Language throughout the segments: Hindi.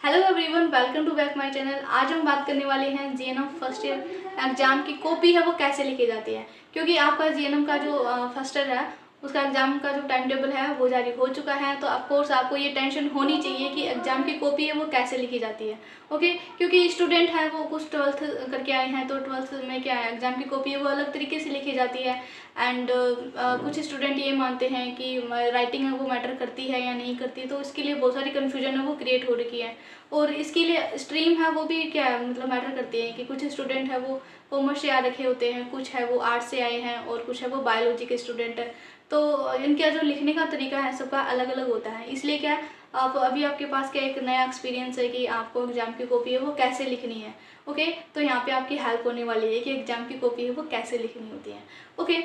Hello everyone, welcome to back my channel. आज हम बात करने वाले हैं जीएनएम फर्स्ट ईयर एग्जाम की कॉपी है वो कैसे लिखी जाती है। क्योंकि आपका जीएनएम का जो फर्स्ट ईयर है उसका एग्जाम का जो टाइम टेबल है वो जारी हो चुका है। तो ऑफकोर्स आपको ये टेंशन होनी चाहिए कि एग्जाम की कॉपी है वो कैसे लिखी जाती है। ओके, क्योंकि स्टूडेंट है वो कुछ 12th करके आए हैं, तो 12th में क्या है, एग्जाम की कॉपी है वो अलग तरीके से लिखी जाती है। एंड कुछ स्टूडेंट ये मानते हैं कि राइटिंग है वो मैटर करती है या नहीं करती, तो इसके लिए बहुत सारी कन्फ्यूजन है वो क्रिएट हो रखी है। और इसके लिए स्ट्रीम है वो भी क्या है, मतलब मैटर करती है कि कुछ स्टूडेंट है वो कॉमर्स से आ रखे होते हैं, कुछ है वो आर्ट्स से आए हैं और कुछ है वो बायोलॉजी के स्टूडेंट है। तो इनका जो लिखने का तरीका है सबका अलग अलग होता है। इसलिए क्या आप अभी आपके पास क्या एक नया एक्सपीरियंस है कि आपको एग्जाम की कॉपी है वो कैसे लिखनी है। ओके, तो यहाँ पे आपकी हेल्प होने वाली है कि एग्जाम की कॉपी है वो कैसे लिखनी होती है। ओके,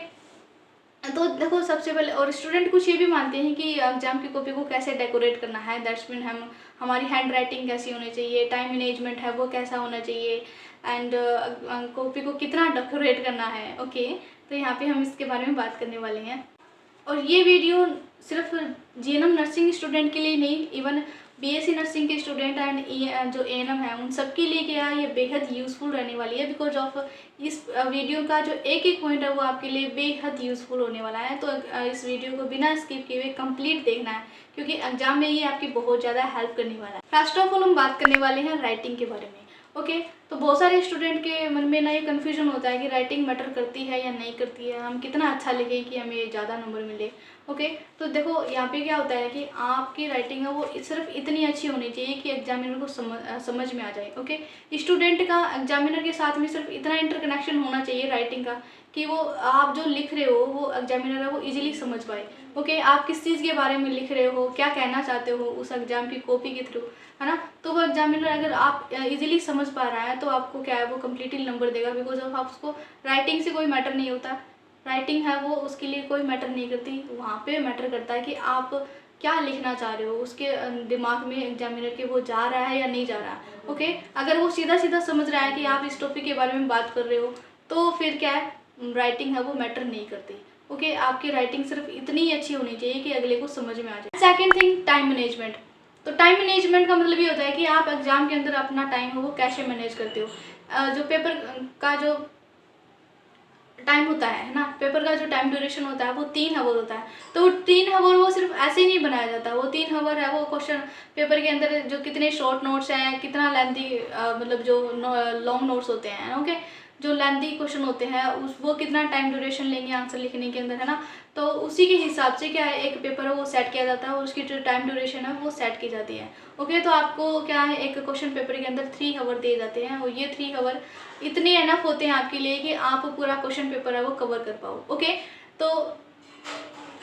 तो देखो सबसे पहले, और स्टूडेंट कुछ ये भी मानते हैं कि एग्जाम की कॉपी को कैसे डेकोरेट करना है। दैट्स मीन हम हमारी हैंड राइटिंग कैसी होनी चाहिए, टाइम मैनेजमेंट है वो कैसा होना चाहिए, एंड कॉपी को कितना डेकोरेट करना है। ओके, तो यहाँ पे हम इसके बारे में बात करने वाले हैं। और ये वीडियो सिर्फ जीएनएम नर्सिंग स्टूडेंट के लिए नहीं, इवन बीएससी नर्सिंग के स्टूडेंट एंड जो एएनएम है उन सब के लिए क्या ये बेहद यूज़फुल रहने वाली है। बिकॉज ऑफ इस वीडियो का जो एक एक पॉइंट है वो आपके लिए बेहद यूज़फुल होने वाला है। तो इस वीडियो को बिना स्किप किए हुए कंप्लीट देखना है, क्योंकि एग्जाम में ये आपकी बहुत ज़्यादा हेल्प करने वाला है। फर्स्ट ऑफ ऑल हम बात करने वाले हैं राइटिंग के बारे में। ओके, तो बहुत सारे स्टूडेंट के मन में ना ये कन्फ्यूजन होता है कि राइटिंग मैटर करती है या नहीं करती है, हम कितना अच्छा लिखें कि हमें ज़्यादा नंबर मिले। ओके, तो देखो यहाँ पे क्या होता है कि आपकी राइटिंग है वो सिर्फ इतनी अच्छी होनी चाहिए कि एग्जामिनर को समझ में आ जाए। ओके, स्टूडेंट का एग्जामिनर के साथ में सिर्फ इतना इंटरकनेक्शन होना चाहिए राइटिंग का कि वो आप जो लिख रहे हो वो एग्जामिनर है वो इजीली समझ पाए। ओके, आप किस चीज़ के बारे में लिख रहे हो, क्या कहना चाहते हो उस एग्जाम की कॉपी के थ्रू, है ना। तो वो एग्जामिनर अगर आप इजीली समझ पा रहा है तो आपको क्या है वो कम्प्लीटली नंबर देगा। बिकॉज ऑफ आप उसको राइटिंग से कोई मैटर नहीं होता, राइटिंग है वो उसके लिए कोई मैटर नहीं करती। वहाँ पे मैटर करता है कि आप क्या लिखना चाह रहे हो, उसके दिमाग में एग्जामिनर के वो जा रहा है या नहीं जा रहा। ओके, अगर वो सीधा सीधा समझ रहा है कि आप इस टॉपिक के बारे में बात कर रहे हो तो फिर क्या है, राइटिंग है वो मैटर नहीं करती। ओके, आपकी राइटिंग सिर्फ इतनी ही अच्छी होनी चाहिए कि अगले को समझ में आ जाए। Second thing, time management. तो टाइम मैनेजमेंट का मतलब ये होता है कि आप एग्जाम के अंदर अपना टाइम है वो कैसे मैनेज करते हो। जो पेपर का जो टाइम होता है ना, पेपर का जो टाइम ड्यूरेशन होता है वो 3 आवर होता है। तो वो 3 आवर वो सिर्फ ऐसे ही नहीं बनाया जाता। वो 3 आवर है वो क्वेश्चन पेपर के अंदर जो कितने शॉर्ट नोट्स हैं, कितना लेंथी मतलब जो लॉन्ग नोट्स होते हैं, ओके, जो लेंथी क्वेश्चन होते हैं उस वो कितना टाइम ड्यूरेशन लेंगे आंसर लिखने के अंदर, है ना। तो उसी के हिसाब से क्या है एक पेपर है वो सेट किया जाता है और उसकी जो टाइम ड्यूरेशन है वो सेट की जाती है। ओके, तो आपको क्या है एक क्वेश्चन पेपर के अंदर 3 आवर दिए जाते हैं और ये 3 आवर इतने एनफ होते हैं आपके लिए कि आप पूरा क्वेश्चन पेपर है वो कवर कर पाओ। ओके, तो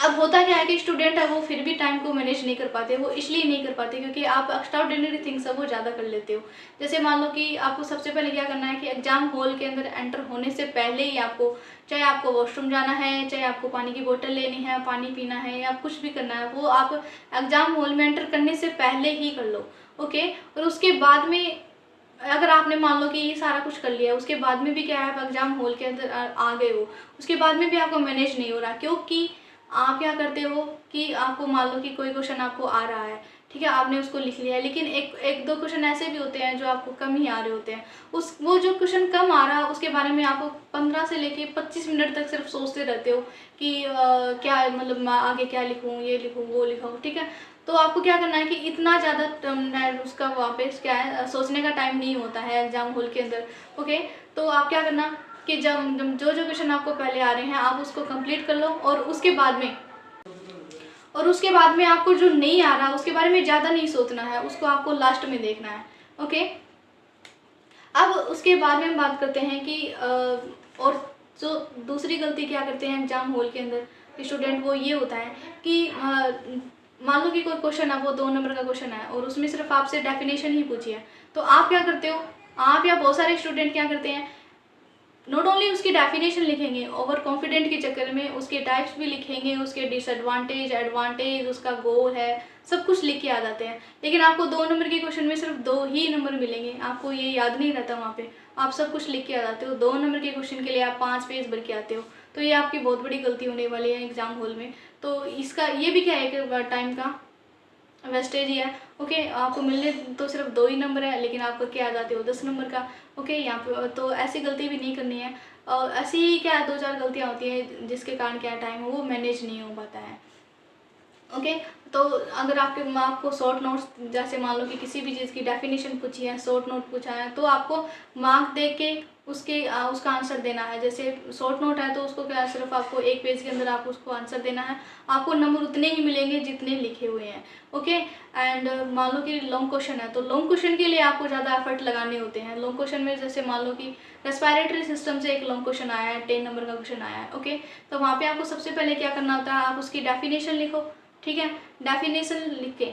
अब होता क्या है कि स्टूडेंट है वो फिर भी टाइम को मैनेज नहीं कर पाते। वो इसलिए नहीं कर पाते क्योंकि आप एक्स्ट्रा ऑर्डिनरी थिंग्स है वो ज़्यादा कर लेते हो। जैसे मान लो कि आपको सबसे पहले क्या करना है कि एग्जाम हॉल के अंदर एंटर होने से पहले ही आपको, चाहे आपको वॉशरूम जाना है, चाहे आपको पानी की बोतल लेनी है, पानी पीना है या कुछ भी करना है, वो आप एग्जाम हॉल में एंटर करने से पहले ही कर लो। ओके, और उसके बाद में अगर आपने मान लो कि ये सारा कुछ कर लिया, उसके बाद में भी क्या है आप एग्जाम हॉल के अंदर आ गए हो, उसके बाद में भी आपको मैनेज नहीं हो रहा, क्योंकि आप क्या करते हो कि आपको मान लो कि कोई क्वेश्चन आपको आ रहा है, ठीक है, आपने उसको लिख लिया है, लेकिन एक दो क्वेश्चन ऐसे भी होते हैं जो आपको कम ही आ रहे होते हैं। उस वो जो क्वेश्चन कम आ रहा है उसके बारे में आपको 15 से लेके 25 मिनट तक सिर्फ सोचते रहते हो कि क्या मतलब मैं आगे क्या लिखूँ, ये लिखूँ वो लिखूँ, ठीक है। तो आपको क्या करना है कि इतना ज़्यादा उसका वापस क्या है सोचने का टाइम नहीं होता है एग्जाम हॉल के अंदर। ओके, तो आप क्या करना कि जब जो जो क्वेश्चन आपको पहले आ रहे हैं आप उसको कंप्लीट कर लो, और उसके बाद में आपको जो नहीं आ रहा उसके बारे में ज़्यादा नहीं सोचना है, उसको आपको लास्ट में देखना है। ओके, अब उसके बाद में हम बात करते हैं कि और जो दूसरी गलती क्या करते हैं एग्जाम हॉल के अंदर स्टूडेंट, वो ये होता है कि मान लो कि कोई क्वेश्चन है वो 2 नंबर का क्वेश्चन है और उसमें सिर्फ आपसे डेफिनेशन ही पूछी है, तो आप क्या करते हो, आप या बहुत सारे स्टूडेंट क्या करते हैं, नॉट ओनली उसकी डेफिनेशन लिखेंगे, ओवर कॉन्फिडेंट के चक्कर में उसके टाइप्स भी लिखेंगे, उसके डिसएडवांटेज एडवांटेज उसका गोल है सब कुछ लिख के आ जाते हैं, लेकिन आपको 2 नंबर के क्वेश्चन में सिर्फ 2 ही नंबर मिलेंगे, आपको ये याद नहीं रहता वहाँ पे, आप सब कुछ लिख के आ जाते हो। 2 नंबर के क्वेश्चन के लिए आप 5 पेज भर के आते हो, तो ये आपकी बहुत बड़ी गलती होने वाली है एग्जाम हॉल में। तो इसका ये भी क्या है कि टाइम का वेस्टेज ही है। ओके, आपको मिलने तो सिर्फ 2 ही नंबर है, लेकिन आप करके आ जाते हो 10 नंबर का। ओके, यहाँ पे तो ऐसी गलती भी नहीं करनी है। और ऐसी ही क्या 2-4 गलतियाँ होती हैं जिसके कारण क्या टाइम है वो मैनेज नहीं हो पाता है। ओके, तो अगर आपको शॉर्ट नोट्स, जैसे मान लो कि किसी भी चीज़ की डेफिनेशन पूछी है, शॉर्ट नोट पूछा है, तो आपको मार्क दे के उसका आंसर देना है। जैसे शॉर्ट नोट है तो उसको क्या सिर्फ आपको एक पेज के अंदर आपको उसको आंसर देना है। आपको नंबर उतने ही मिलेंगे जितने लिखे हुए हैं। ओके, एंड मान लो कि लॉन्ग क्वेश्चन है तो लॉन्ग क्वेश्चन के लिए आपको ज़्यादा एफर्ट लगाने होते हैं। लॉन्ग क्वेश्चन में जैसे मान लो कि रेस्पिरेटरी सिस्टम से एक लॉन्ग क्वेश्चन आया है, 10 नंबर का क्वेश्चन आया है। ओके, तो वहाँ पर आपको सबसे पहले क्या करना होता है, आप उसकी डेफिनेशन लिखो। ठीक है, डेफिनेशन लिख के,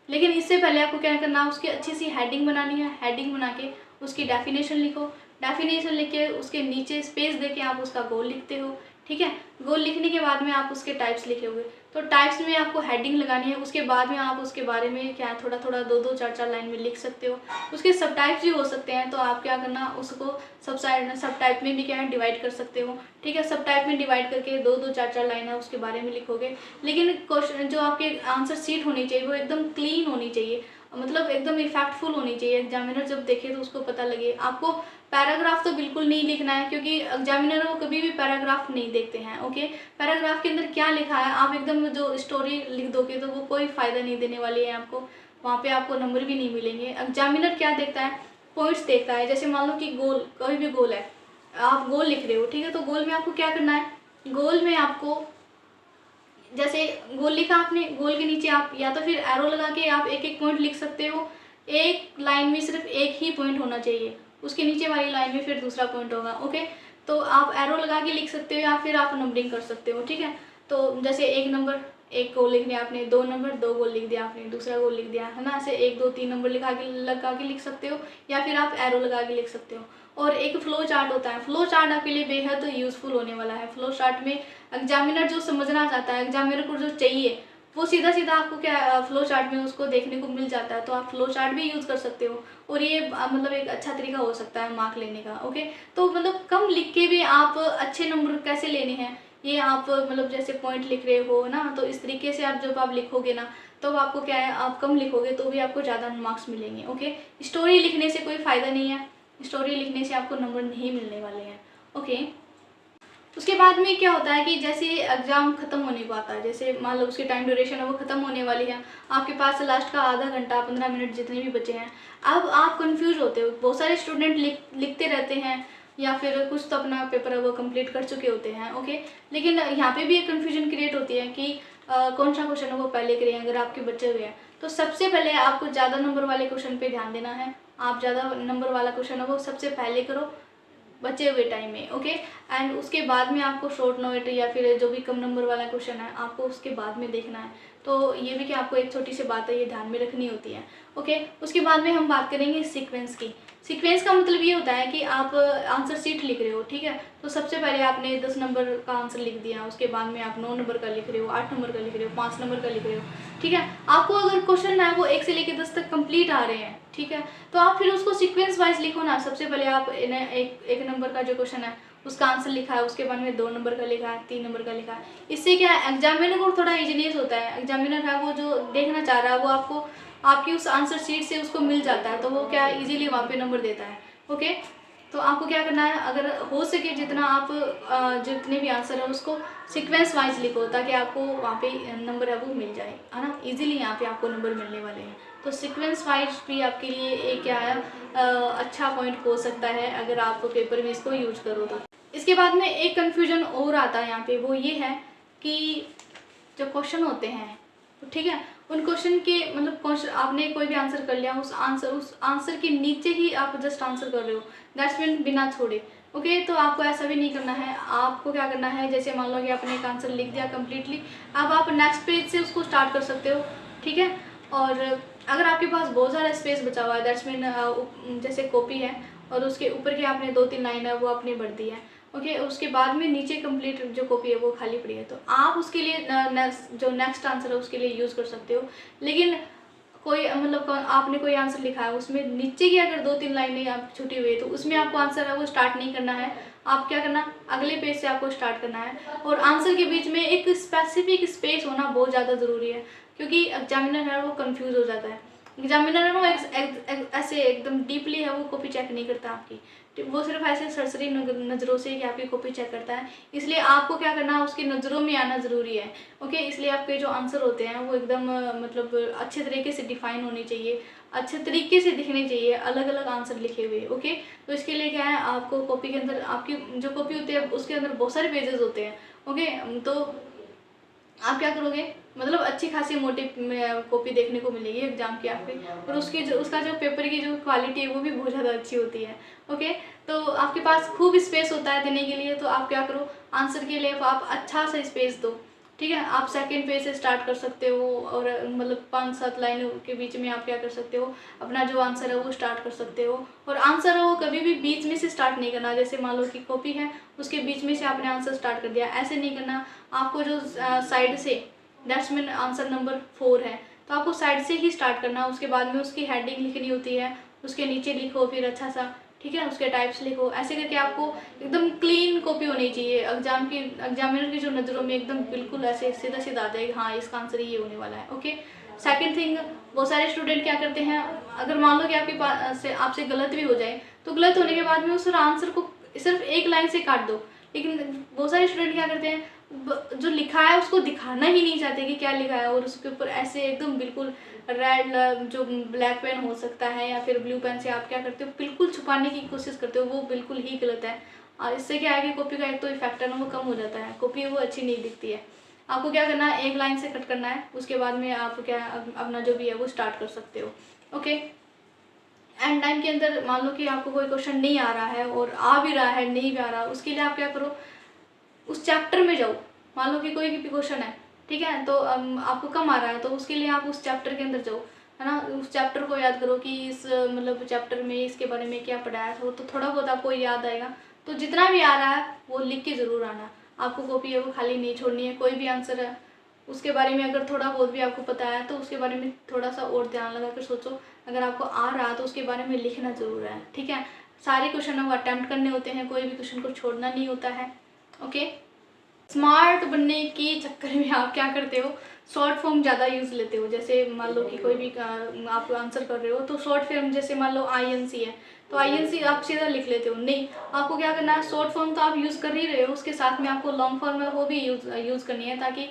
लेकिन इससे पहले आपको क्या करना है, उसकी अच्छी सी हेडिंग बनानी है। हेडिंग बना के उसकी डेफिनेशन लिखो। डेफिनेशन लिख के उसके नीचे स्पेस दे के आप उसका गोल लिखते हो। ठीक है, गोल लिखने के बाद में आप उसके टाइप्स लिखोगे। तो टाइप्स में आपको हेडिंग लगानी है, उसके बाद में आप उसके बारे में क्या थोड़ा थोड़ा 2-2 4-4 लाइन में लिख सकते हो। उसके सब टाइप्स भी हो सकते हैं, तो आप क्या करना, उसको सब टाइप में भी क्या है डिवाइड कर सकते हो। ठीक है, सब टाइप में डिवाइड करके 2-2 4-4 लाइन है उसके बारे में लिखोगे। लेकिन क्वेश्चन जो आपके आंसर शीट होनी चाहिए वो एकदम क्लीन होनी चाहिए, मतलब एकदम इफेक्टफुल होनी चाहिए। एग्जामिनर जब देखे तो उसको पता लगे। आपको पैराग्राफ तो बिल्कुल नहीं लिखना है, क्योंकि एग्जामिनर वो कभी भी पैराग्राफ नहीं देखते हैं। ओके, पैराग्राफ के अंदर क्या लिखा है आप एकदम जो स्टोरी लिख दोगे तो वो कोई फ़ायदा नहीं देने वाली है आपको। वहाँ पे आपको नंबर भी नहीं मिलेंगे। एग्जामिनर क्या देखता है, पॉइंट्स देखता है। जैसे मान लो कि गोल, कोई भी गोल है, आप गोल लिख रहे हो। ठीक है, तो गोल में आपको क्या करना है, गोल में आपको जैसे गोल लिखा आपने, गोल के नीचे आप या तो फिर एरो लगा के आप एक एक पॉइंट लिख सकते हो। एक लाइन में सिर्फ एक ही पॉइंट होना चाहिए, उसके नीचे वाली लाइन में फिर दूसरा पॉइंट होगा। ओके, तो आप एरो लगा के लिख सकते हो या फिर आप नंबरिंग कर सकते हो। ठीक है, तो जैसे एक नंबर, एक गोल लिख दिया आपने, 2 नंबर, 2 गोल लिख दिया आपने, दूसरा गोल लिख दिया, है ना। ऐसे 1 2 3 नंबर लगा के लिख सकते हो, या फिर आप एरो लगा के लिख सकते हो। और एक फ्लो चार्ट होता है, फ्लो चार्ट आपके लिए बेहद यूज़फुल होने वाला है। फ्लो चार्ट में एग्जामिनर जो समझना चाहता है, एग्जामिनर को जो चाहिए, वो सीधा सीधा आपको क्या फ्लो चार्ट में उसको देखने को मिल जाता है। तो आप फ्लो चार्ट भी यूज़ कर सकते हो, और ये मतलब एक अच्छा तरीका हो सकता है मार्क लेने का। ओके, तो मतलब कम लिख के भी आप अच्छे नंबर कैसे लेने हैं, ये आप मतलब जैसे पॉइंट लिख रहे हो ना, तो इस तरीके से आप जब आप लिखोगे ना, तो आपको क्या है, आप कम लिखोगे तो भी आपको ज़्यादा मार्क्स मिलेंगे। ओके, स्टोरी लिखने से कोई फ़ायदा नहीं है, स्टोरी लिखने से आपको नंबर नहीं मिलने वाले हैं। ओके, उसके बाद में क्या होता है कि जैसे एग्ज़ाम ख़त्म होने को आता है, जैसे मान लो उसकी टाइम ड्यूरेशन है वो ख़त्म होने वाली है, आपके पास लास्ट का आधा घंटा 15 मिनट जितने भी बचे हैं, अब आप कंफ्यूज होते हो। बहुत सारे स्टूडेंट लिखते रहते हैं, या फिर कुछ तो अपना पेपर है वो कंप्लीट कर चुके होते हैं। ओके, लेकिन यहाँ पे भी एक कन्फ्यूजन क्रिएट होती है कि कौन सा क्वेश्चन है वो पहले करें। अगर आपके बचे हुए हैं तो सबसे पहले आपको ज़्यादा नंबर वाले क्वेश्चन पर ध्यान देना है। आप ज़्यादा नंबर वाला क्वेश्चन है वो सबसे पहले करो बचे हुए टाइम में। ओके, एंड उसके बाद में आपको शॉर्ट नोट या फिर जो भी कम नंबर वाला क्वेश्चन है आपको उसके बाद में देखना है। तो ये भी कि आपको एक छोटी सी बात है ये ध्यान में रखनी होती है। ओके, उसके बाद में हम बात करेंगे सीक्वेंस की। सीक्वेंस का मतलब ये होता है कि आप आंसर शीट लिख रहे हो। ठीक है, तो सबसे पहले आपने 10 नंबर का आंसर लिख दिया, उसके बाद में आप 9 नंबर का लिख रहे हो, 8 नंबर का लिख रहे हो, 5 नंबर का लिख रहे हो। ठीक है, आपको अगर क्वेश्चन है वो 1 से लेकर 10 तक कंप्लीट आ रहे हैं, ठीक है, तो आप फिर उसको सीक्वेंस वाइज लिखो ना। सबसे पहले आप एक नंबर का जो क्वेश्चन है उसका आंसर लिखा है, उसके बाद में 2 नंबर का लिखा है, 3 नंबर का लिखा है। इससे क्या है, एग्जामिनर को थोड़ा इजीनेस होता है। एग्जामिनर है वो जो देखना चाह रहा है वो आपको आपकी उस आंसर शीट से उसको मिल जाता है, तो वो क्या इजीली वहाँ पे नंबर देता है। ओके, तो आपको क्या करना है, अगर हो सके जितना आप जितने भी आंसर है उसको सीक्वेंस वाइज लिखो, ताकि आपको वहाँ पे नंबर है वो मिल जाए, है ना। इजीली यहाँ पे आपको नंबर मिलने वाले हैं। तो सीक्वेंस वाइज भी आपके लिए एक क्या है अच्छा पॉइंट हो सकता है अगर आप पेपर में इसको यूज करो तो। इसके बाद में एक कन्फ्यूजन और आता है यहाँ पे, वो ये है कि जो क्वेश्चन होते हैं, ठीक है, उन क्वेश्चन के मतलब क्वेश्चन आपने कोई भी आंसर कर लिया, उस आंसर के नीचे ही आप जस्ट आंसर कर रहे हो, दैट्स मीन बिना छोड़े। ओके, तो आपको ऐसा भी नहीं करना है। आपको क्या करना है, जैसे मान लो कि आपने एक आंसर लिख दिया कम्प्लीटली, अब आप नेक्स्ट पेज से उसको स्टार्ट कर सकते हो। ठीक है, और अगर आपके पास बहुत सारा स्पेस बचा हुआ है, दैट्स मीन जैसे कॉपी है और उसके ऊपर की आपने 2-3 लाइन है वो आपने भर दी है। ओके, उसके बाद में नीचे कंप्लीट जो कॉपी है वो खाली पड़ी है, तो आप उसके लिए जो नेक्स्ट आंसर है उसके लिए यूज़ कर सकते हो। लेकिन कोई मतलब आपने कोई आंसर लिखा है उसमें नीचे की अगर 2-3 लाइनें आप छुटी हुई है तो उसमें आपको आंसर है वो स्टार्ट नहीं करना है। आप क्या करना, अगले पेज से आपको स्टार्ट करना है। और आंसर के बीच में एक स्पेसिफिक स्पेस होना बहुत ज़्यादा ज़रूरी है, क्योंकि एग्जामिनर है वो कंफ्यूज हो जाता है। एग्जामिनर है वो ऐसे एकदम डीपली है वो कॉपी चेक नहीं करता आपकी, वो सिर्फ ऐसे सरसरी नज़रों से कि आपकी कॉपी चेक करता है। इसलिए आपको क्या करना है, उसकी नज़रों में आना ज़रूरी है। ओके, इसलिए आपके जो आंसर होते हैं वो एकदम मतलब अच्छे तरीके से डिफाइन होने चाहिए, अच्छे तरीके से दिखने चाहिए, अलग अलग आंसर लिखे हुए। ओके, तो इसके लिए क्या है, आपको कॉपी के अंदर, आपकी जो कॉपी होती है उसके अंदर बहुत सारे पेजेस होते हैं। ओके, तो आप क्या करोगे, मतलब अच्छी खासी मोटी कॉपी देखने को मिलेगी एग्जाम की आपके, और उसका जो पेपर की जो क्वालिटी है वो भी बहुत ज़्यादा अच्छी होती है। ओके, तो आपके पास खूब स्पेस होता है देने के लिए, तो आप क्या करो, आंसर के लिए आप अच्छा सा स्पेस दो। ठीक है, आप सेकंड पेज से स्टार्ट कर सकते हो, और मतलब 5-7 लाइनों के बीच में आप क्या कर सकते हो, अपना जो आंसर है वो स्टार्ट कर सकते हो। और आंसर है वो कभी भी बीच में से स्टार्ट नहीं करना, जैसे मान लो कि कॉपी है उसके बीच में से आपने आंसर स्टार्ट कर दिया, ऐसे नहीं करना। आपको जो साइड से, दैट्स मीन आंसर नंबर 4 है, तो आपको साइड से ही स्टार्ट करना, उसके बाद में उसकी हेडिंग लिखनी होती है, उसके नीचे लिखो फिर अच्छा सा, ठीक है, उसके टाइप्स लिखो, ऐसे करके आपको एकदम क्लीन कॉपी होनी चाहिए, एग्जामिनर की जो नज़रों में एकदम बिल्कुल ऐसे सीधा सीधा आ जाएगा, हाँ इसका आंसर ये होने वाला है। ओके, सेकंड थिंग, बहुत सारे स्टूडेंट क्या करते हैं, अगर मान लो कि आपके पास से आपसे गलत भी हो जाए, तो गलत होने के बाद में उस आंसर को सिर्फ एक लाइन से काट दो। लेकिन बहुत सारे स्टूडेंट क्या करते हैं, जो लिखा है उसको दिखाना ही नहीं चाहते कि क्या लिखा है, और उसके ऊपर ऐसे एकदम बिल्कुल रेड, जो ब्लैक पेन हो सकता है या फिर ब्लू पेन से आप क्या करते हो, बिल्कुल छुपाने की कोशिश करते हो, वो बिल्कुल ही गलत है। और इससे क्या है कि कॉपी का एक तो इफेक्ट है ना वो कम हो जाता है, कॉपी वो अच्छी नहीं दिखती है। आपको क्या करना है, एक लाइन से कट करना है, उसके बाद में आप क्या अपना जो भी है वो स्टार्ट कर सकते हो। ओके, एंड टाइम के अंदर मान लो कि आपको कोई क्वेश्चन नहीं आ रहा है, और आ भी रहा है नहीं भी आ रहा, उसके लिए आप क्या करो, उस चैप्टर में जाओ। मान लो कि कोई भी क्वेश्चन है, ठीक है, तो आपको कम आ रहा है, तो उसके लिए आप उस चैप्टर के अंदर जाओ, है ना, उस चैप्टर को याद करो कि इस मतलब चैप्टर में इसके बारे में क्या पढ़ाया था, तो थोड़ा बहुत आपको याद आएगा। तो जितना भी आ रहा है वो लिख के ज़रूर आना, आपको कॉपी है वो खाली नहीं छोड़नी है। कोई भी आंसर है उसके बारे में अगर थोड़ा बहुत भी आपको पता है तो उसके बारे में थोड़ा सा और ध्यान लगा कर सोचो, अगर आपको आ रहा तो उसके बारे में लिखना ज़रूर है। ठीक है, सारे क्वेश्चन वो अटैम्प्ट करने होते हैं, कोई भी क्वेश्चन को छोड़ना नहीं होता है। ओके, स्मार्ट बनने के चक्कर में आप क्या करते हो, शॉर्ट फॉर्म ज़्यादा यूज़ लेते हो। जैसे मान लो कि कोई भी आप आंसर कर रहे हो तो शॉर्ट फॉर्म, जैसे मान लो INC है तो INC आप सीधा लिख लेते हो, नहीं, आपको क्या करना है, शॉर्ट फॉर्म तो आप यूज़ कर ही रहे हो, उसके साथ में आपको लॉन्ग फॉर्म है वो भी यूज़ करनी है, ताकि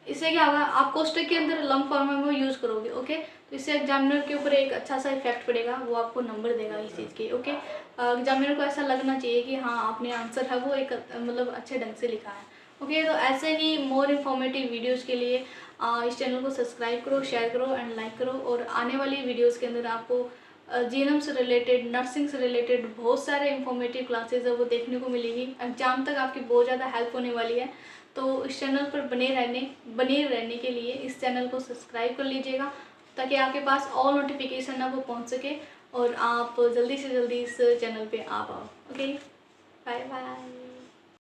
इससे क्या होगा, आप कोष्टक के अंदर लॉन्ग फॉर्म में वो यूज़ करोगे। ओके, तो इससे एग्जामिनर के ऊपर एक अच्छा सा इफेक्ट पड़ेगा, वो आपको नंबर देगा इस चीज़ के। ओके, एग्जामिनर को ऐसा लगना चाहिए कि हाँ आपने आंसर है वो एक मतलब अच्छे ढंग से लिखा है। ओके, तो ऐसे ही मोर इन्फॉर्मेटिव वीडियोज़ के लिए इस चैनल को सब्सक्राइब करो, शेयर करो एंड लाइक करो। और आने वाली वीडियोज़ के अंदर आपको GNM से रिलेटेड, नर्सिंग से रिलेटेड बहुत सारे इंफॉर्मेटिव क्लासेज है वो देखने को मिलेगी, एग्जाम तक आपकी बहुत ज़्यादा हेल्प होने वाली है। तो इस चैनल पर बने रहने के लिए इस चैनल को सब्सक्राइब कर लीजिएगा, ताकि आपके पास ऑल नोटिफिकेशन है वो पहुंच सके और आप जल्दी से जल्दी इस चैनल पे आ पाओ। Okay, bye bye.